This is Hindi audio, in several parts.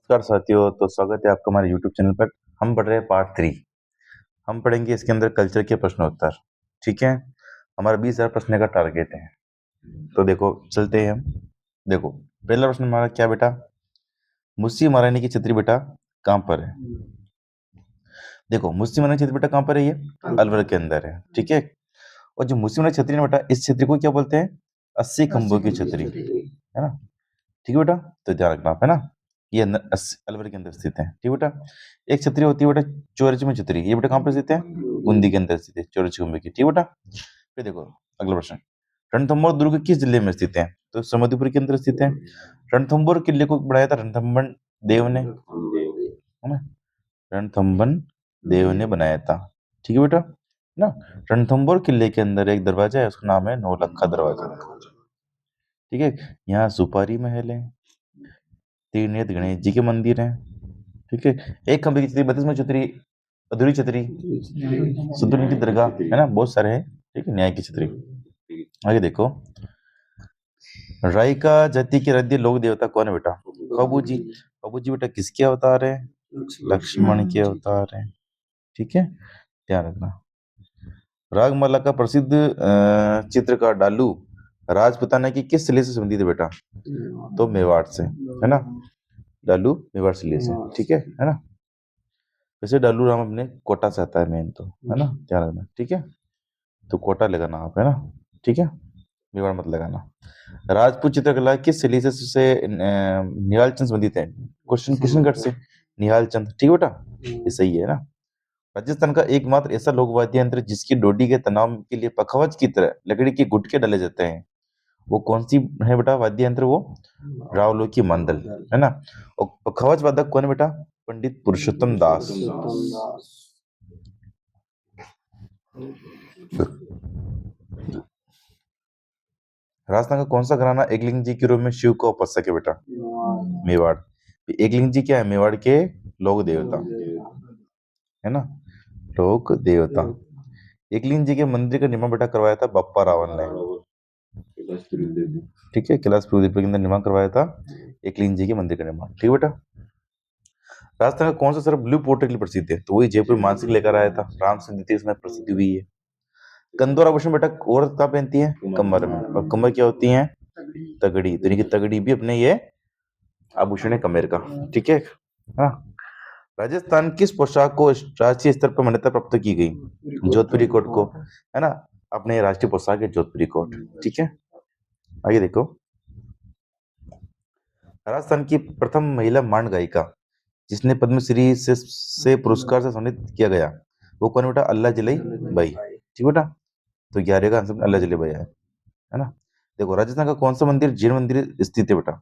नमस्कार साथियों, तो स्वागत है आपका हमारे यूट्यूब चैनल पर। हम पढ़ रहे हैं पार्ट 3। हम पढ़ेंगे इसके अंदर कल्चर के प्रश्नोत्तर। ठीक है, हमारा 20,000 प्रश्न का टारगेट है। तो देखो चलते हैं हम। देखो पहला प्रश्न हमारा क्या बेटा, मुस्सी महारानी की छतरी बेटा कहाँ पर है? देखो मुस्सी महारानी की छतरी बेटा कहाँ पर है? ये अलवर के अंदर है। ठीक है, और जो मुस्सी महारानी की छतरी है बेटा, इस छतरी को क्या बोलते हैं? 80 खंभों की छतरी, है ना? ठीक है बेटा, तो ध्यान रखना आप, है ना? ये अलवर के अंदर स्थित है। ठीक है बेटा, एक छतरी होती है बेटा चौरचमी छतरी, ये बेटा कहाँ पर स्थित है? बूंदी के अंदर स्थित है, चौरचमी की। ठीक है बेटा, फिर देखो अगला प्रश्न, रणथंभौर दुर्ग किस जिले में स्थित है? तो समस्तीपुर के अंदर स्थित है। रणथंभौर किले को बनाया था रणथंभन देव ने, है ना? रणथंभन देव ने बनाया था। ठीक है बेटा, है ना? रणथंभौर किले के अंदर एक दरवाजा है, उसका नाम है नौलखा दरवाजा। ठीक है, यहाँ सुपारी महल है, त्रिनेत्र गणेश जी के मंदिर हैं। ठीक है, एक खंभे की छतरी, 32 छतरी, अधूरी छतरी, सुदूर की दरगाह, है ना? बहुत सारे हैं। ठीक है, न्याय की छतरी। आगे देखो, रायका जाति के आराध्य लोक देवता कौन है बेटा? बाबू जी। बाबू जी बेटा किसके अवतार है? लक्ष्मण के अवतार है। ठीक है, ध्यान रखना। रागमाला का प्रसिद्ध चित्रकार डालू राजपुताना की किस जिले से संबंधित है बेटा? तो मेवाड़ से, है ना? डालू मेवाड़ जिले से। ठीक है ना? वैसे डालू राम अपने कोटा से आता है मेन, तो है ना? ध्यान रखना। ठीक है, तो कोटा लगाना आप, है ना? ठीक है, मेवाड़ मत लगाना। राजपूत चित्रकला किस शैली से निहाल चंद संबंधित है? क्वेश्चन किशनगढ़ से निहाल चंद। ठीक है बेटा, ये सही है ना? राजस्थान का एकमात्र ऐसा लोक वाद्य यंत्र जिसकी डोडी के तनाव के लिए पखवाज की तरह लकड़ी के गुटके डाले जाते हैं, वो कौन सी है बेटा वाद्य यंत्र? वो रावलों की मंदल, है ना? और पखवाज वादक कौन है बेटा? पंडित पुरुषोत्तम दास। राजस्थान का कौन सा घराना एकलिंग जी के रूप में शिव को उपासक है बेटा? मेवाड़। एकलिंग जी क्या है? मेवाड़ के लोक देवता, है ना? लोक देवता। एकलिंग जी के मंदिर का निर्माण बेटा करवाया था बप्पा रावल ने। ठीक है, कैलाश के अंदर निर्माण करवाया था एकलिंग जी के मंदिर का निर्माण। ठीक है बेटा, राजस्थान का कौन सा शहर ब्लू पोर्ट्रेट के लिए प्रसिद्ध है? तो वही जयपुर मानसिंह लेकर आया था, राम सिंह द्वितीय इसमें प्रसिद्धि हुई है। कंदौर आभूषण बेटा औरत कहाँ पहनती है? कमर में। और कमर क्या होती है? तगड़ी। तो इनकी तगड़ी भी अपने ये आभूषण है कमर का। ठीक है, हाँ। राजस्थान किस पोशाक को राष्ट्रीय स्तर पर मान्यता प्राप्त की गई? जोधपुरी कोट को, है ना? अपने राष्ट्रीय पोशाक है जोधपुरी कोट। ठीक है, आगे देखो, राजस्थान की प्रथम महिला मांड गायिका जिसने पद्मश्री से पुरस्कार से सम्मानित किया गया, वो कौन बेटा? अल्लाह जलाई बाई। ठीक बेटा, तो 11 का आंसर अल्लाह जलाई बाई है ना? देखो राजस्थान का कौन सा मंदिर जैन मंदिर स्थित है बेटा?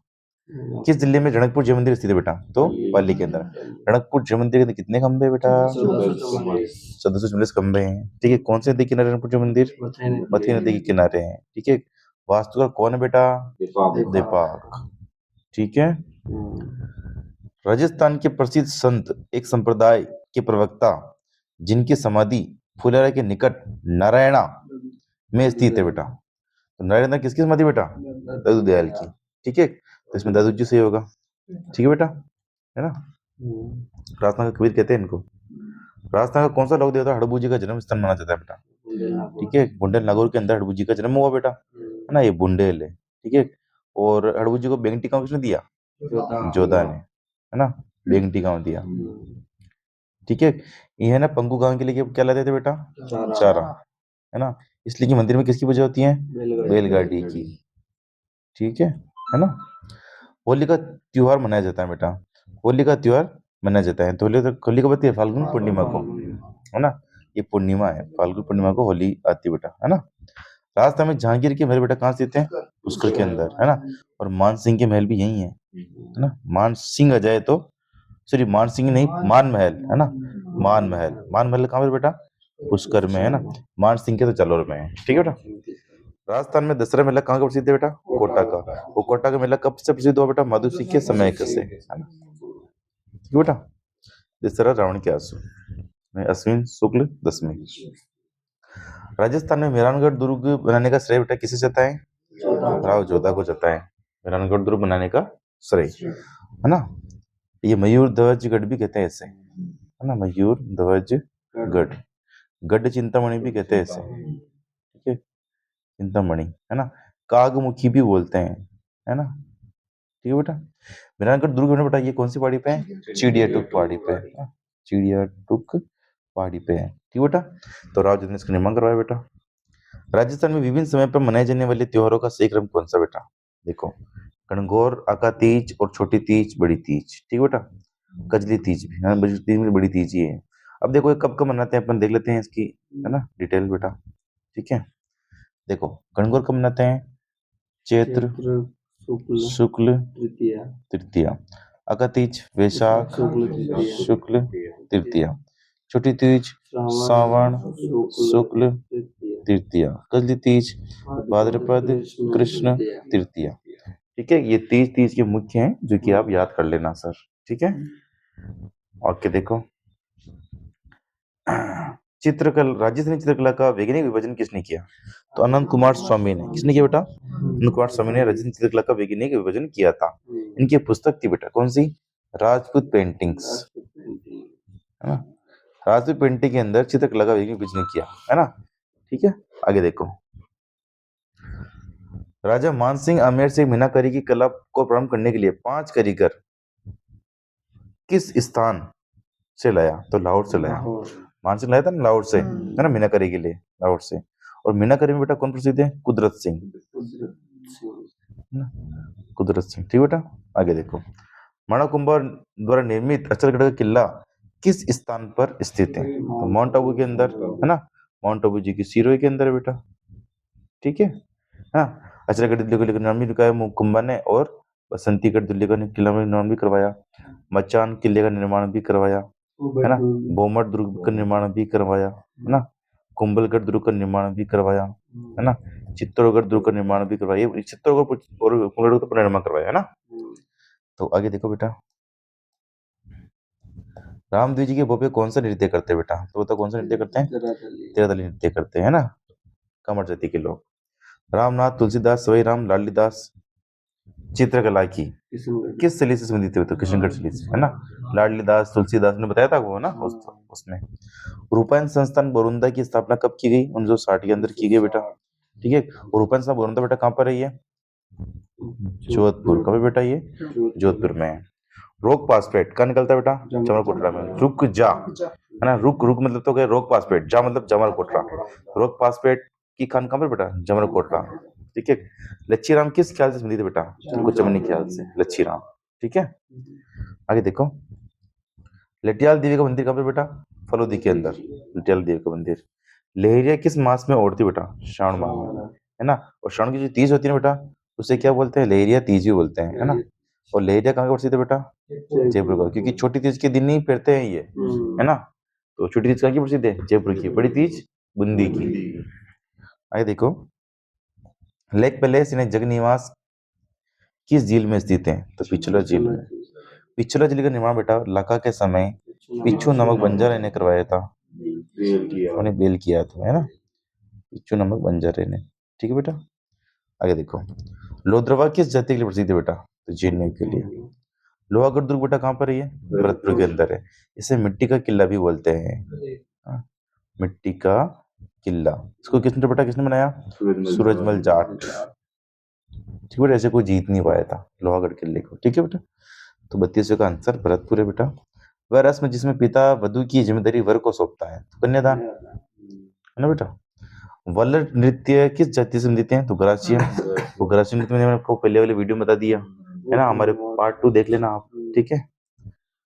किस जिले में रणकपुर जैन मंदिर स्थित है बेटा? तो पाली के अंदर। रणकपुर जैन मंदिर के अंदर कितने खंबे हैं बेटा? 1444 खंबे हैं। ठीक है, कौन से नदी के किनारे रणकपुर जैन मंदिर? मथुरा नदी के किनारे है। ठीक है, वास्तुकार कौन है बेटा? दीपक। ठीक है, राजस्थान के प्रसिद्ध संत एक संप्रदाय के प्रवक्ता जिनकी समाधि फुलेरा के निकट नारायणा में स्थित है बेटा, तो नारायणा किसकी समाधि बेटा? दादू दयाल की। ठीक है, तो इसमें दादू जी सही होगा। ठीक है बेटा, है ना? राजस्थान का कबीर कहते हैं इनको। राजस्थान का कौन सा लोक देवता हड़बू जी का जन्म स्थान माना जाता है बेटा? ठीक है, बुंडेल नागौर के अंदर हड़बू जी का जन्म हुआ बेटा, है ना? ये बुंडेल है। ठीक है, और हड़बू जी को बेंगटी गांव किसने दिया? जोधा ने, है ना? बेंगटी गांव दिया। ठीक है, ये है ना पंगु गांव के लिए क्या लाते थे बेटा? चारा, है ना? इसलिए कि मंदिर में किसकी पूजा होती है? बैलगाड़ी की। ठीक है ना? होली का त्योहार मनाया जाता है बेटा, होली का त्योहार मनाया जाता है, तो होली कब आती है? फाल्गुन पूर्णिमा को, है ना? ये पूर्णिमा है, फाल्गुन पूर्णिमा को होली आती है बेटा, है ना? राजस्थान में जहांगीर के महल बेटा कहाँ स्थित है? पुष्कर के अंदर, है ना? और मान सिंह के महल भी यही है ना? मान सिंह आ जाए तो, सॉरी मान सिंह नहीं, मान महल, है ना? मान महल, मान महल कहाँ पर बेटा? पुष्कर में, है ना? मान सिंह के तो जालौर में है। ठीक है बेटा, राजस्थान में दसरा मेला कहाँ का प्रसिद्ध है बेटा? कोटा का। वो कोटा का मेला कब से प्रसिद्ध हुआ बेटा? माधु सिंह के समय से, है ना? ठीक है बेटा, दसरा रावण के आंसू में अश्विन शुक्ल दशमी। राजस्थान में मेहरानगढ़ दुर्ग बनाने का श्रेय बेटा किसे जाता है? राव जोधा को जाता है मेहरानगढ़ दुर्ग बनाने का श्रेय, है ना? ये मयूर ध्वज गढ़ भी कहते हैं ऐसे, है ना, मयूर ध्वज गढ़, गढ़ चिंतामणि भी कहते हैं ऐसे, ठीक है, चिंतामणि, है ना, कागमुखी भी बोलते हैं, है ना, ठीक है बेटा। मेहरानगढ़ दुर्ग में बेटा ये कौन सी पहाड़ी पे है? चिड़ियाटुक पहाड़ी पे है, हाँ, चिड़ियाटुक पहाड़ी पे है, ठीक बेटा। तो राव ने इसका निर्माण करवाया बेटा। राजस्थान में विभिन्न समय पर मनाए जाने वाले त्योहारों का सही क्रम कौन सा बेटा? देखो, गणगौर, आका तीज और छोटी तीज, बड़ी तीज, ठीक बेटा, कजली तीज भी, हाँ, बड़ी तीज में बड़ी तीज ही है। अब देखो ये कब कब मनाते हैं अपन देख लेते हैं इसकी, है ना, डिटेल बेटा, ठीक है। देखो गणगौर कब मनाते हैं? चैत्र शुक्ल तृतीया, आका तीज वैशाख शुक्ल तृतीया, छोटी तीज श्रावण शुक्ल तृतीया, कजली तीज भाद्रपद कृष्ण तृतीया, ठीक है। ये तीज तीज के मुख्य हैं जो कि आप याद कर लेना सर, ठीक है। ओके देखो, चित्रकला, राजस्थानी चित्रकला का वैज्ञानिक विभाजन किसने किया? तो अनंत कुमार स्वामी ने। किसने किया बेटा? अनंत कुमार स्वामी ने राजस्थानी चित्रकला का वैज्ञानिक विभाजन किया था। इनकी पुस्तक थी बेटा कौन सी? राजपूत पेंटिंग्स, है ना, राजपूत पेंटिंग के अंदर चित्रकला का वैज्ञानिक विभाजन किया, है ना, ठीक है। आगे देखो, राजा मानसिंह आमेर से मीनाकारी की कला को प्रारंभ करने के लिए 5 कारीगर किस स्थान से लाया? तो लाहौर से लाया। मानसिंह लाया था ना लाहौर से, है ना, मीनाकारी के लिए लाहौर से। और मीनाकारी में बेटा कौन प्रसिद्ध है? कुदरत सिंह, कुदरत सिंह, ठीक बेटा। आगे देखो, माणा द्वारा निर्मित अचलगढ़ का किला किस स्थान पर स्थित है? तो माउंट आबू के अंदर, है ना, माउंट आबू जी की सिरोही के अंदर है बेटा, ठीक है। हाँ, अचलगढ़ दिल्ली को लेकर निर्माण भी करवाया कुंभा ने, और बसंतीगढ़ दिल्ली का किला में निर्माण भी करवाया, मचान किले का निर्माण भी करवाया, है ना, बोमट दुर्ग का निर्माण भी करवाया, है ना, कुंभलगढ़ दुर्ग का निर्माण भी करवाया, है ना, चित्तौड़गढ़ दुर्ग का निर्माण भी करवाया, चित्तौड़गढ़ और कुंभलगढ़ का पुनर्निर्माण करवाया, है ना। तो आगे देखो बेटा, रामदेव जी के भोपे कौन सा नृत्य करते हैं बेटा? तो बताओ कौन सा नृत्य करते हैं? तेरादली नृत्य करते हैं, है ना, कमर जाति के लोग। रामनाथ, तुलसीदास, सवाई राम, लाडलीदास चित्रकला की किस शैली से संबंधित है? तो किशनगढ़ शैली से, है ना, लाडलीदास तुलसीदास ने बताया था वो ना उसमें। रूपायन संस्थान बोरुंदा की स्थापना कब की गई? 1960 के अंदर की गई बेटा, ठीक है। रूपायन संस्थान बोरुंदा बेटा कहाँ पर है ये? जोधपुर, कब है बेटा ये? जोधपुर में है। रोक पासपेट कहाँ निकलता है बेटा? जमल कोटरा में। रुक जा, है ना, रुक रुक मतलब तो क्या? रोक पासपेट, जा मतलब जमल कोटरा। रोक पासपेट की खान कहाँ पर बेटा? जमल कोटरा, ठीक है। लच्छी राम किस ख्याल से संबंधित है बेटा? कुचमनी ख्याल से, लच्छी राम, ठीक है। आगे देखो, लटियाल देवी का मंदिर कहाँ पे बेटा? फलोदी के अंदर, लटियाल देवी का मंदिर। लहरिया किस मास में ओढ़ती बेटा? श्रावण माह में, है ना। और श्रावण की जो तीज होती है ना बेटा, उसे क्या बोलते हैं? लहरिया तीज भी बोलते हैं, है ना। और लहरिया कहाँ प्रसिद्ध है बेटा? जयपुर का, क्योंकि छोटी तीज के दिन ही पहनते हैं ये, है ना। तो छोटी तीज कहाँ की प्रसिद्ध है? जयपुर की। बड़ी तीज बूंदी की। आगे देखो, लेक पैलेस यानी जगनिवास किस झील में स्थित है? तो पिछला झील में। पिछला झील का निर्माण बेटा लका के समय पिच्छू नामक बंजारे ने करवाया था, उन्हें बेल किया था, है ना, पिच्छू नामक बंजारे ने, ठीक है बेटा। आगे देखो, लोद्रवा किस जाति के लिए प्रसिद्ध है बेटा? तो जैनियों के लिए। लोहागढ़ दुर्ग बेटा कहाँ पर है? ये भरतपुर के अंदर है। इसे मिट्टी का किला भी बोलते हैं, हाँ, मिट्टी का किला। इसको किसने बेटा, किसने बनाया? सूरजमल जाट, ठीक बेटा। ऐसे कोई जीत नहीं पाया था लोहागढ़ किले को, ठीक है बेटा। तो 32 का आंसर भरतपुर है बेटा। वह रस्म जिसमें पिता वधु की जिम्मेदारी वर को सौंपता है, तो कन्यादान, है ना बेटा। वल्लर नृत्य किस जाति से नृत्य है? तो गरासिया। वो गरासिया नृत्य मैंने आपको पहले वाले वीडियो में बता दिया, है ना, हमारे पार्ट 2 देख लेना आप, ठीक है।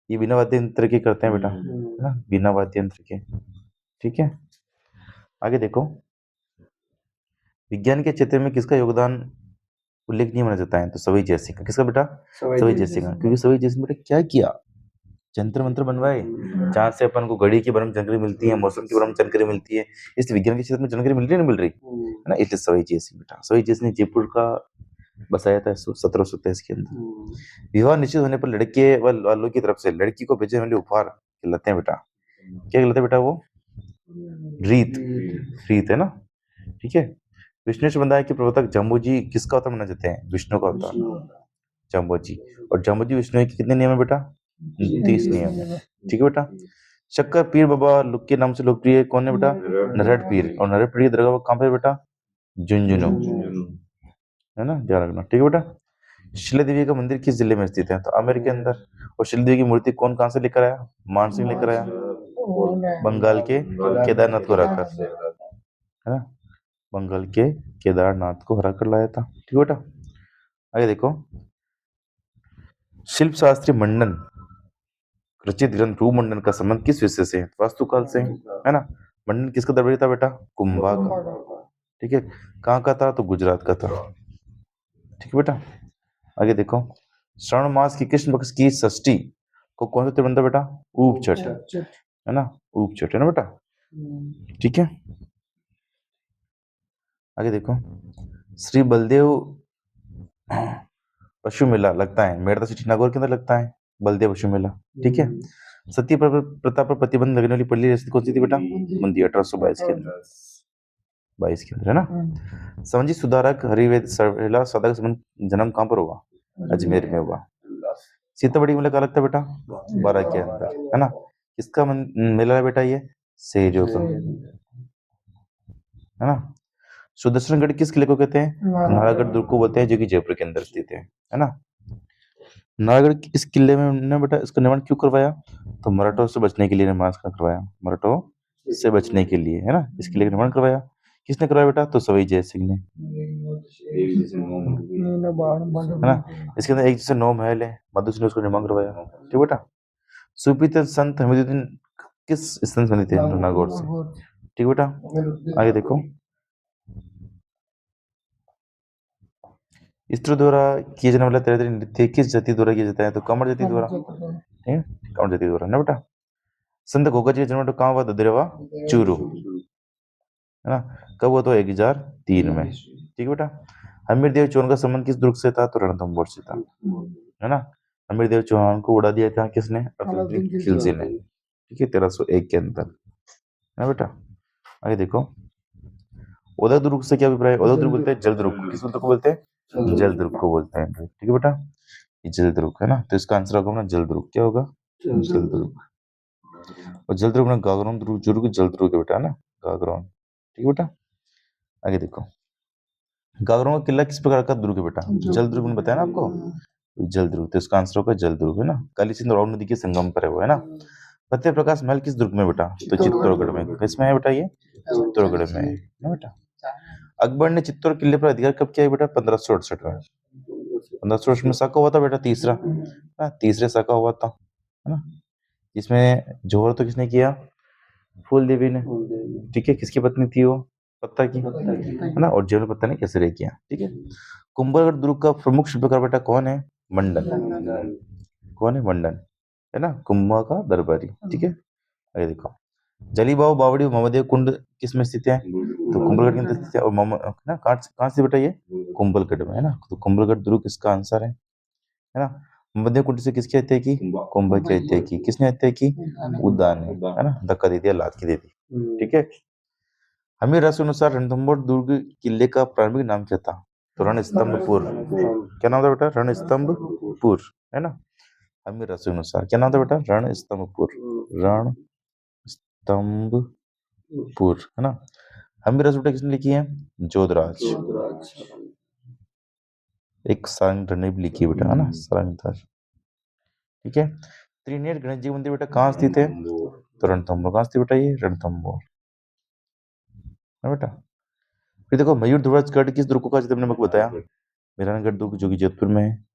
ये बिना वाद्य यंत्र के करते हैं बेटा, है ना, बिना वाद्य यंत्र के, ठीक है। आगे देखो, विज्ञान के क्षेत्र में किसका योगदान उल्लेखनीय माना जाता है? तो सवाई जयसिंह का। किसका बेटा? सवाई जयसिंह का। क्योंकि सवाई जयसिंह बेटा क्या किया? जंतर मंत्र बनवाए, जहाँ से अपन को घड़ी की बारे में जानकारी मिलती है, मौसम के बारे में जानकारी मिलती है, इस विज्ञान के क्षेत्र में जानकारी मिल रही नहीं मिल रही, है ना। इसलिए सवाई जयसिंह बेटा, सवाई जयसिंह ने जयपुर का बसाया था 1723 के अंदर। विवाह निश्चित होने पर लड़के वालों की तरफ से लड़की को भेजने वाले उपहार कहलाते हैं बेटा, क्या कहलाते हैं बेटा? वो रीत, रीत, है ना, ठीक है। विष्णु संप्रदाय के प्रवर्तक जम्बूजी किसका अवतार माने जाते हैं? विष्णु का अवतार, जम्बूजी। और जम्बूजी विष्णु के कितने नियम है बेटा? 29 नियम है। ठीक है बेटा। शक्कर पीर बाबा लुक के नाम से लोकप्रिय कौन है बेटा? नरहट पीर। और नरहट पीर की दरगाह कहाँ पे है बेटा? झुंझुनू, है ना, ध्यान रखना। ठीक है बेटा। शिला देवी का मंदिर किस जिले में स्थित है? तो आमेर के अंदर। और शिला देवी की मूर्ति कौन कहाँ से लेकर आया? मान सिंह लेकर आया, बंगाल के केदारनाथ को हराकर, है ना, बंगाल के केदारनाथ को हरा कर लाया था। ठीक है बेटा। आगे देखो, शिल्प शास्त्री मंडन रचित ग्रंथ रूप मंडन का संबंध किस विषय से है? वास्तुकाल से, है ना। मंडन किसका दरबारी था बेटा? कुंभा का। ठीक है। कहाँ का था? तो गुजरात का था। ठीक है बेटा। आगे देखो, श्रावण मास की कृष्ण पक्ष की षष्ठी को कौन सा त्योहार बनता है बेटा? ऊपछठ, है ना, ऊपछठ, है ना बेटा। ठीक है। आगे देखो, श्री बलदेव पशु मेला लगता है मेड़ता सिटी नागौर के अंदर लगता है, बलदेव पशु मेला। ठीक है। सती प्रथा पर प्रतिबंध लगने वाली पहली रियासत कौन सी थी बेटा? बूंदी, 1822 के अंदर, 22 के अंदर, है ना। समझी सुधारक हरिवेद सर्वेला सदा का संबंध जन्म कहाँ पर हुआ? अजमेर में हुआ। सीतामढ़ी मेला कहाँ लगता है बेटा? 12 के अंदर, है ना। इसका मेला है बेटा ये सेजो का, है ना। सुदर्शनगढ़ किस किले को कहते हैं? नाहरगढ़ दुर्ग को बोलते हैं, जो कि जयपुर के अंदर स्थित है ना। नाहरगढ़ इस किले में ने बेटा इसका निर्माण क्यों करवाया? तो मराठों से बचने के लिए निर्माण इसका करवाया, मराठों से बचने के लिए, है ना, इस किले का निर्माण करवाया। किसने करवाया बेटा? तो सवाई जय सिंह ने, है ना। इसके अंदर एक जैसे 9 महल है, मधु सिंह ने उसका निर्माण करवाया। ठीक बेटा। सुपीत संत हमीदुद्दीन किस स्थान से बने थे? नागौर से। ठीक बेटा। आगे देखो, स्त्रियों द्वारा किए जाने वाला तरह नृत्य किस जाति द्वारा किया जाता है? तो कमर जाति द्वारा, ठीक है, कमर जाति द्वारा, ना बेटा। संत घोगा जी का जन्म कहाँ हुआ? ददरेवा चूरू, है ना। कब हुआ? तो 1003 में। ठीक है बेटा। हमीर देव चौहान का संबंध किस दुर्ग से था? तो रणथंभौर से था, है ना। हमीर देव चौहान को उड़ा दिया था किसने? अलाउद्दीन खिलजी ने। ठीक है, 1301 के अंदर, है बेटा। आगे देखो, उदय दुर्ग से क्या अभिप्राय है? उदय दुर्ग बोलते हैं जल दुर्ग। किस दुर्ग को बोलते हैं? जल दुर्ग को बोलते हैं। ठीक है बेटा, ये जल दुर्ग, है ना। तो इसका आंसर होगा ना जल दुर्ग। क्या होगा? जल दुर्ग। और जल दुर्ग में गागरोन दुर्ग जल दुर्ग है बेटा, है ना, गागरोन। ठीक है बेटा। आगे देखो, गागरोन का किला किस प्रकार का दुर्ग है बेटा? जल दुर्ग ने बताया ना आपको, जल दुर्ग। तो इसका आंसर होगा जल दुर्ग, है ना। काली सिंधु और नदी के संगम पर है वो, है ना। फतेह प्रकाश महल किस दुर्ग में बेटा? तो चित्तौड़गढ़ में। किसमें है बेटा? ये चित्तौड़गढ़ में है ना बेटा। अकबर ने चित्तौड़ किले पर अधिकार कब किया है बेटा? 1568 में। 1568 में साका हुआ था बेटा, तीसरा, तीसरे साका हुआ था, है ना। इसमें जोहर तो किसने किया? फूल देवी ने। ठीक है, किसकी पत्नी थी वो? पत्ता की, है ना। और जेल पत्ता ने कैसे किया। ठीक है। कुंभलगढ़ दुर्ग का प्रमुख शिल्पकार बेटा कौन है? मंडन। कौन है? मंडन, है ना, कुंभा का दरबारी। ठीक है। आगे देखो, जलीबाव बावड़ी और मोहम्मदेव कुंड किस में स्थित है? तो कुंभलगढ़ के अंदर स्थित है। और ना कहाँ से बेटा? ये कुंभलगढ़ में, है ना। तो कुंभलगढ़ दुर्ग इसका आंसर है ना। मोहम्मदेव कुंड से किसकी हत्या की? कुंभा की हत्या की। किसने हत्या की? उद्दान ने, है ना, धक्का दे दिया, लात की दे दी। ठीक है। हमीर रासु अनुसार रणथंभौर दुर्ग किले का प्रारंभिक नाम क्या था? तो रणस्तंभपुर। क्या नाम था बेटा? रणस्तंभपुर, है ना। हमीर रासु अनुसार क्या नाम था बेटा? रणस्तंभपुर, रणस्तंभपुर, है ना। हमीर रासु बेटा किसने लिखी है? जोधराज। एक सारंग ने भी लिखी है बेटा, है ना, सारंगधर। ठीक है। त्रिनेत्र गणेश जी मंदिर बेटा कहाँ स्थित है? तो रणथंभौर। कहाँ स्थित बेटा? ये रणथंभौर, है बेटा। फिर देखो, मयूर ध्वज गढ़ किस दुर्ग का मैंने आपको बताया? मेहरानगढ़ दुर्ग, जो कि जोधपुर में है।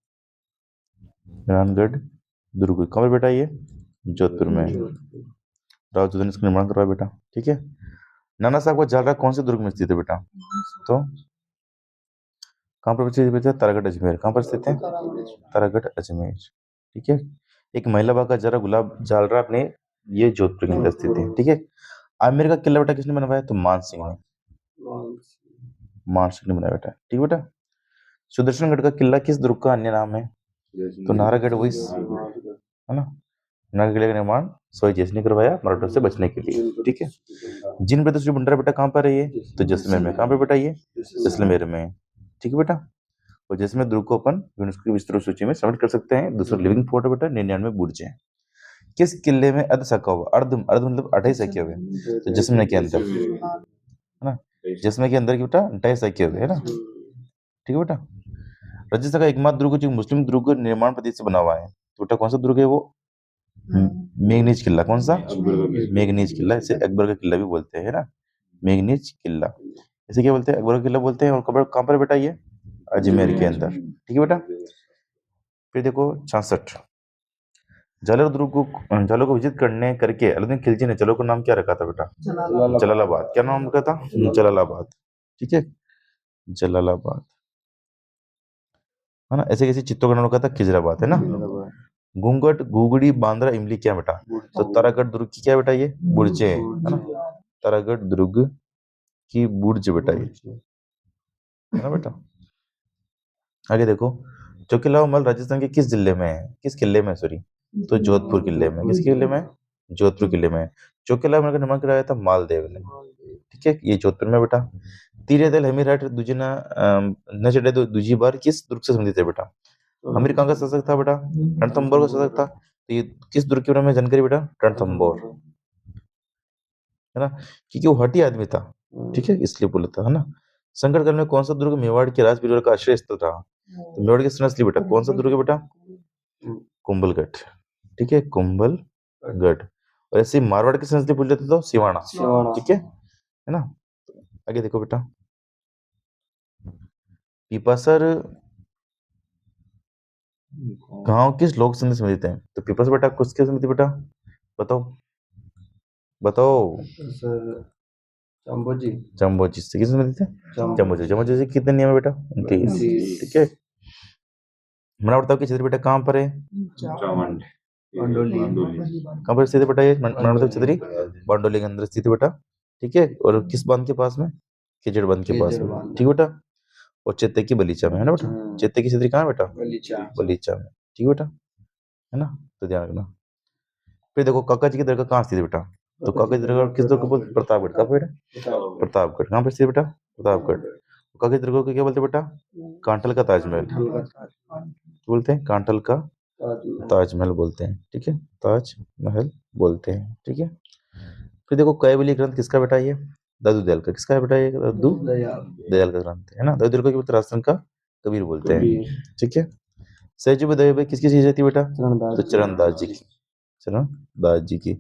मेहरानगढ़ दुर्ग कहाँ पर बेटा? ये जोधपुर में है। राव जोधन ने इसका निर्माण करवाया बेटा। ठीक है। नाना साहब का जालरा कौन से दुर्ग में स्थित है बेटा? तो कहाँ पर स्थित है? तारागढ़ अजमेर। कहाँ पर स्थित है? तारागढ़ अजमेर। ठीक है। एक महिला बाग का जरा गुलाब जालरा अपने ये जोधपुर के अंदर स्थित है। ठीक है। आमेर का किला बेटा किसने बनवाया? तो मान सिंह ने, मान सिंह ने बनाया बेटा। ठीक है बेटा। सुदर्शनगढ़ का किला किस दुर्ग का अन्य नाम है? तो नाहरगढ़, वही, है ना। नाहरगढ़ किले का निर्माण सवाई जयसिंह ने करवाया मराठों से बचने के लिए। ठीक है। जिन प्रदेश भंडारा बेटा कहाँ पर है? ये तो जैसलमेर में। कहाँ पर बेटा? ये जैसलमेर में। ठीक है बेटा। और जिसमें दुर्ग को अपन यूनेस्को की विश्व सूची में शामिल कर सकते हैं। दूसरा लिविंग फोर्ट बेटा 99 बुर्ज है। किस किले में अर्ध सका हुआ, अर्ध अर्ध मतलब 28 सके हुए, तो जिसमें के अंदर है ना, जिसमें के अंदर की बेटा 28 सके हुए है ना, ठीक है बेटा। राजस्थान का एकमात्र दुर्ग जो मुस्लिम दुर्ग निर्माण पद्धति से बना हुआ है, तो बेटा कौन सा दुर्ग है वो? मेघनीज किला। कौन सा? मेघनीज किला। इसे अकबर का किला भी बोलते हैं, है ना, मेघनीज किला। इसे क्या बोलते हैं? अकबर का किला बोलते हैं। और कहाँ पर बेटा? ये अजमेर के अंदर, ठीक है बेटा। फिर देखो 66 जालौर दुर्ग को, जालौर को विजिट करने करके अलाउद्दीन खिलजी ने जालौर का नाम क्या रखा था बेटा? जलालाबाद। क्या नाम रखा था? जलालाबाद, ठीक है, जलालाबाद, है ना। ऐसे कैसे चित्तौड़गढ़ नाम रखा था? खिजराबाद, है ना। घूंघट, घुगड़ी, बांद्रा, इमली क्या बेटा? तो तारागढ़ दुर्ग की क्या बेटा? ये बुर्जे है ना, तारागढ़ दुर्ग की बुर्ज बेटा ये, है ना बेटा। आगे देखो, चौकीलाओ महल राजस्थान के किस जिले में है? किस किले में, सॉरी, तो जोधपुर किले में। किस किले में? जोधपुर किले में। चौकीलाओ महल का निर्माण कराया था मालदेव ने, ठीक है, ये जोधपुर में बेटा। तीरे दल हमीरहाट दुजीना न चढ़े तो दूजी बार किस दुर्ग से संबंधित है बेटा? हमीर कहाँ का शासक था बेटा? रणथंबोर का शासक था। तो ये किस दुर्ग के बारे में जानकारी बेटा? रणथंबोर, है ना, क्योंकि वो हठी आदमी था, ठीक है, इसलिए बोला था, है ना। संकट काल में कौन सा दुर्ग मेवाड़ के राज परिवार का आश्रय स्थल रहा? तो मेवाड़ की सेना असली बेटा कौन सा दुर्ग है बेटा? कुंभलगढ़, ठीक है, कुंभलगढ़। और ऐसे मारवाड़ की सेना असली पूछ लेते तो सिवाना, ठीक है ना। आगे देखो बेटा, पीपासर गांव किस लोक संधि से मिलते हैं? तो पीपासर बेटा किसके समिति बेटा? बताओ बताओ। जम्बोजी से किस समिति थे? जम्बोजी से कितने नियम है बेटा? 29, ठीक है। मना बताओ कि क्षेत्र बेटा कहाँ पर है? कहाँ पर स्थित है बेटा ये मना क्षेत्री? बांडोली के अंदर स्थित है बेटा, ठीक है। और किस बांध के पास में? खिजड़ बांध के पास में, ठीक है बेटा। और चेते की बलीचा में, है ना बेटा। चेते की क्षेत्री कहाँ है बेटा? बलीचा में, ठीक है बेटा, है ना, तो ध्यान रखना। फिर देखो काका जी की दरगाह कहाँ स्थित है बेटा? तो काका जी की दरगाह किस दरगाह को बोलते? प्रतापगढ़। कहाँ पे बेटा? प्रतापगढ़। कहाँ पे स्थित बेटा? प्रतापगढ़। काका जी की दरगाह को क्या बोलते बेटा? कांटल का ताजमहल बोलते हैं, कांटल का ताजमहल बोलते हैं, ठीक है, ताजमहल बोलते हैं, ठीक है। फिर देखो कैवली ग्रंथ किसका बेटा? ये दादू दयाल का। किसका है बेटा? ये दादू दयाल का ग्रंथ है ना। दादू दयाल को राजस्थान का कबीर बोलते हैं, ठीक है। सहज दया किसकी चीज थी बेटा? तो चरणदास जी की, चरणदास जी की।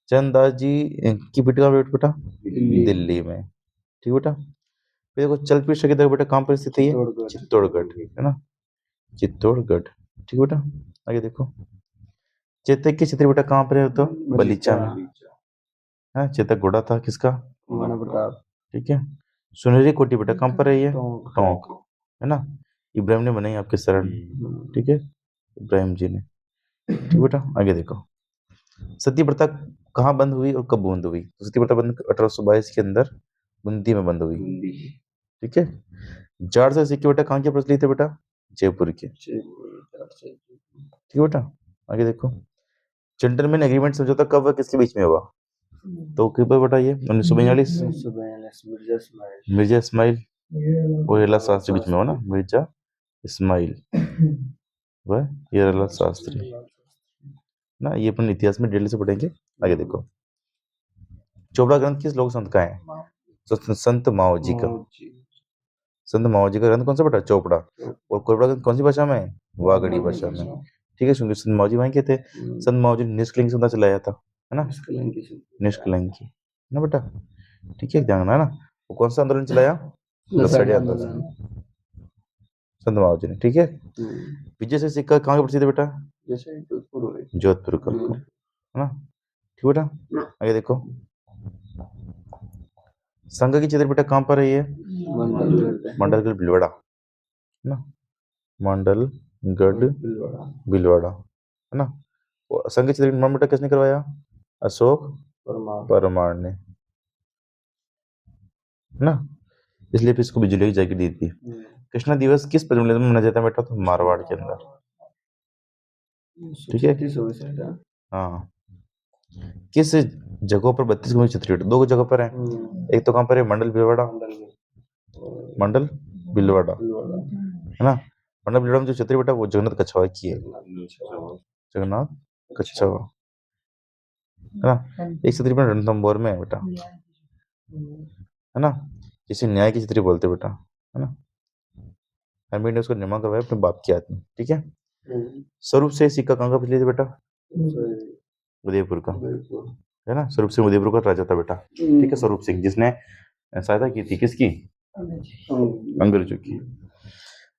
चरणदास जी की बेटी का बेटा दिल्ली में, ठीक बेटा। फिर देखो चल पीट की बेटा कहाँ पर स्थित है? चित्तौड़गढ़, है ना, चित्तौड़गढ़, ठीक बेटा। आगे देखो चेतक की छतरी बेटा कहाँ पर है? तो बलीचा में, है। चेतक घोड़ा था किसका? ठीक है। सुनहरी कोठी बेटा कहाँ पर है? ये टोंक, है ना। इब्राहिम ने बनाई आपके शरण, ठीक है, इब्राहिम जी ने, ठीक बेटा। आगे देखो सती प्रथा कहाँ बंद हुई और कब बंद हुई? तो सती प्रथा बंद 1822 के अंदर बूंदी में बंद हुई, ठीक है। जार से सिक्के बेटा कहाँ के प्रचलित है बेटा? जयपुर के, ठीक बेटा। आगे देखो जेंटलमैन एग्रीमेंट समझौता कब हुआ, किसके बीच में हुआ? तो कृपया बताइए 1942 मिर्जा इस्माइल और हिला शास्त्री बीच में हुआ ना, मिर्जा इस्माइल वह हिला शास्त्री ना। ये अपन इतिहास में डिटेल से पढ़ेंगे। आगे देखो चोपड़ा ग्रंथ किस लोक संत का है? तो संत माओ जी का। संत माओ जी का ग्रंथ कौन सा बेटा? चोपड़ा। और कोपड़ा ग्रंथ कौन सी भाषा में है? वागड़ी भाषा में, ठीक है। सुनिए संत माओ जी वहीं के थे। संत माओ जी ने निष्कलंक संता चलाया था, है ना, निष्कलंकी, है ना बेटा, ठीक है, ध्यान रखना, है ना। वो कौन सा आंदोलन चलाया? लसाड़ी आंदोलन, संत माओ जी ने, ठीक है। विजय से सिक्का कहाँ का प्रसिद्ध है बेटा? जोधपुर का, है ना, ठीक बेटा। आगे देखो संघ की चित्र बेटा कहाँ पर है? ये मंडलगढ़ भिलवाड़ा, है ना, मंडलगढ़ भिलवाड़ा, है ना। संघ की चित्र निर्माण बेटा किसने करवाया? अशोक परमार ने, है ना, इसलिए फिर इसको बिजली की जैकेट दी थी। कृष्णा दिवस किस प्रजनन में मनाया जाता है बेटा? तो मारवाड़ के अंदर, ठीक है। हाँ, किस जगहों पर 32 गुणी छतरी? दो जगह पर है। एक तो कहाँ पर है? मंडल भिलवाड़ा, मंडल भिलवाड़ा, है ना। पंडा बिलड़ा में जो छतरी बेटा वो जगन्नाथ कछावा की है, जगन्नाथ कछावा है ना। एक छतरी बेटा रणथंभौर में है बेटा, है ना, जिसे न्याय की छतरी बोलते बेटा, है ना। हैमिल्टन ने उसको जमा करवाया अपने बाप के हाथ में, ठीक है। स्वरूप से सिक्का कहाँ का पिछले थे बेटा, उदयपुर का, है ना। स्वरूप सिंह उदयपुर का राजा था बेटा, ठीक है। स्वरूप सिंह जिसने सहायता की थी किसकी, अंग्रेजों की।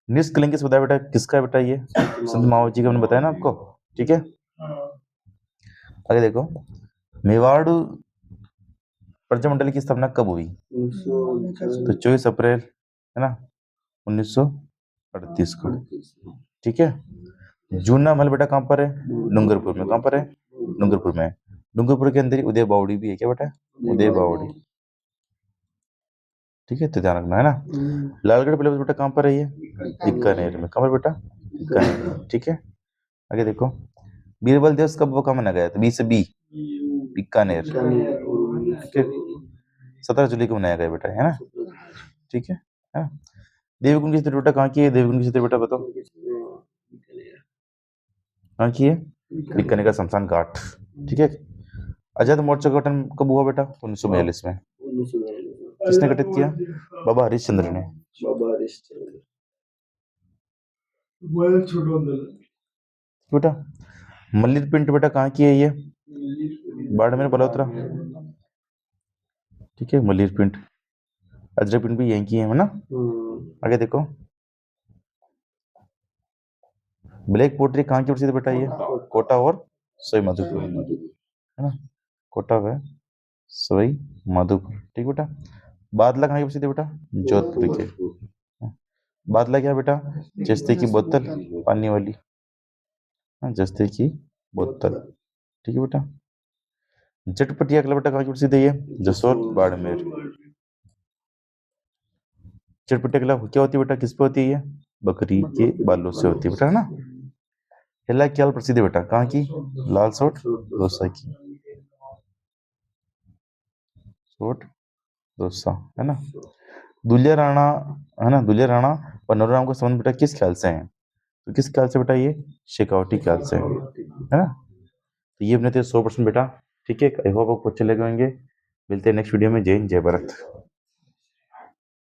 निष्कलंक से बताया बेटा किसका है बेटा, ये संत महावीर जी का हमने बताया ना आपको, ठीक है। आगे देखो, मेवाड़ प्रजामंडल की स्थापना कब हुई, तो 24 अप्रैल है ना 1938 को, ठीक है। जूना महल बेटा कहाँ पर है, डूंगरपुर में। कहाँ पर है, डूंगरपुर में। डूंगरपुर के अंदर ही उदय बावड़ी भी है, क्या बेटा, उदय बावड़ी, ठीक है। तो ध्यान रखना, है ना। लालगढ़ पैलेस बेटा कहाँ पर है, ये बीकानेर में। कहाँ पर बेटा, बीकानेर, ठीक है। आगे देखो, बीरबल दिवस कब वो कहाँ मनाया गया था, बी से बी, बीकानेर, ठीक है। 17 जुलाई को मनाया गया बेटा, है ना, ठीक है। देवकुंड की छतरी बेटा कहाँ की है, देवकुंड की छतरी बेटा बताओ कहाँ की है, बीकानेर का शमशान घाट, ठीक है। आजाद मोर्चा का गठन कब हुआ बेटा, 1942 में। किसने गठित किया, बाबा हरिश्चंद्र ने। बेटा मल्लिर पिंड बेटा कहाँ की है, ये बाड़मेर बलौतरा, ठीक है। मल्लिर पिंड, अजरक पिंड भी यहीं की है ना। आगे देखो, ब्लैक पोट्री कहाँ की प्रसिद्ध बेटा, ये कोटा और सवाई माधोपुर, है ना। कोटा व सवाई माधोपुर, ठीक बेटा। बादला कहाँ की प्रसिद्ध है बेटा, जोधपुर के। बादला क्या बेटा, जस्ते की बोतल पानी वाली, जस्ते की बोतल, ठीक है बेटा। जटपटिया क्लब बेटा कहाँ की प्रसिद्ध है, ये जसोर बाड़मेर। जटपटिया क्लब क्या होती है बेटा, किस पे होती है, ये बकरी के बालों से होती है बेटा, है ना। हिला क्या प्रसिद्ध है बेटा, कहाँ की, लाल सोट डोसा की, सोट डोसा, है ना। दुलिया राणा, है ना, दुलिया राणा और नरोराम का संबंध बेटा किस ख्याल से है, तो किस ख्याल से बेटा, ये शेखावटी ख्याल से, है ना। तो ये अपने थे 100% बेटा, ठीक है। आई होप आपको अच्छे लगे होंगे। मिलते हैं नेक्स्ट वीडियो में। जय हिंद, जय भारत।